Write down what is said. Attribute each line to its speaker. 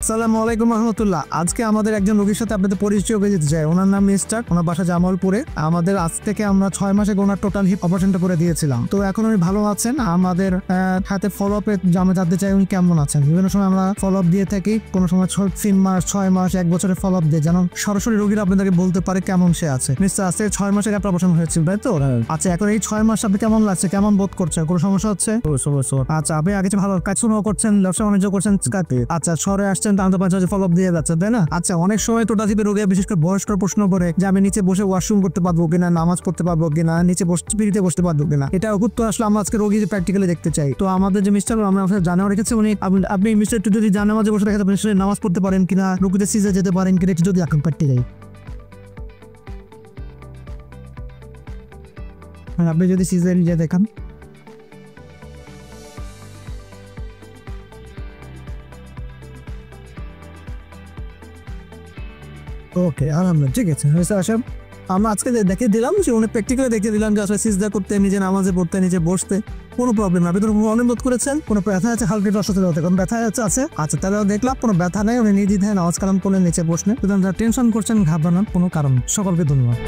Speaker 1: আসসালামু আলাইকুম রহমতুল্লাহ। আজকে আমাদের একজন রোগীর সাথে আপনাদের পরিচয় হয়ে যেতে চাই। ওনার নাম মিস্টার, ওনার বাসা জামালপুরে। আমাদের আজ থেকে আমরা 6 মাসে ওনার টোটাল হিপ অপারেশনটা করে দিয়েছিলাম। তো এখন উনি ভালো আছেন। আমাদের হাতে ফলো আপে আমি জানতে চাই উনি কেমন আছেন। বিভিন্ন সময় আমরা ফলো আপ দিয়ে থাকি, কোনো সময় 3 মাস 6 মাস 1 বছরের ফলো আপ দিয়ে, যেন সরাসরি রোগীরা আপনাদেরকে বলতে পারে কেমন সে আছে। মিস্টার আজকে 6 মাসের একটা অপারেশন হয়েছিল, তাই তো? আচ্ছা, এখন এই 6 মাস আপনি কেমন লাগছে, কেমন বোধ করছেন, কোনো সমস্যা হচ্ছে? আচ্ছা, আপনি আগে ভালো কাজ শুরু করছেন, ব্যবসা বাণিজ্য করছেন। আচ্ছা, শহরে আসছেন, টানতে পাঁচ ফলো আপ দিয়ে যাচ্ছে, তাই না? আচ্ছা, অনেক সময় টোটাল হিপের রোগীরা বিশেষ করে বয়স্ক প্রশ্ন করে যে আমি নিচে বসে ওয়াশরুম করতে পারবো কিনা, নামাজ পড়তে পারবো কিনা, নিচে পিড়িতে বসতে পারবো কিনা। এটা উত্তর আসলে আমরা আজকে রোগী প্র্যাকটিক্যালি দেখতে চাই। তো আমাদের যে মিস্টার, আমরা জানাও রেখেছি উনি, আপনি মিস্টার একটু যদি জানামাজে বসে রেখে নামাজ পড়তে পারেন কিনা, রোগীদের সিজে যেতে পারেন কিনা, একটু যদি এখন প্র্যাকটিক্যালি আপনি যদি সিজে নিজে দেখান। ওকে, আলহামদুলিল্লাহ, ঠিক আছে। আসেন, আমরা আজকে দেখে দিলাম যে উনি প্র্যাকটিক্যালি দেখে দিলাম যে আসলে সিজদা করতে, নিজে নামাজে পড়তে, নিজে বসতে কোনো প্রবলেম না। আপনি তো অনুরোধ করেছেন কোনো ব্যথা আছে, হালকা অসুস্থতা হতে, কোনো ব্যথা আছে? আচ্ছা, তাহলে দেখলাম কোনো ব্যথা নেই, উনি নিজে নামাজ কালাম করলেন, নিচে বসলেন। টেনশন করছেন, ঘাবড়ানোর কোনো কারণ। সকলকে ধন্যবাদ।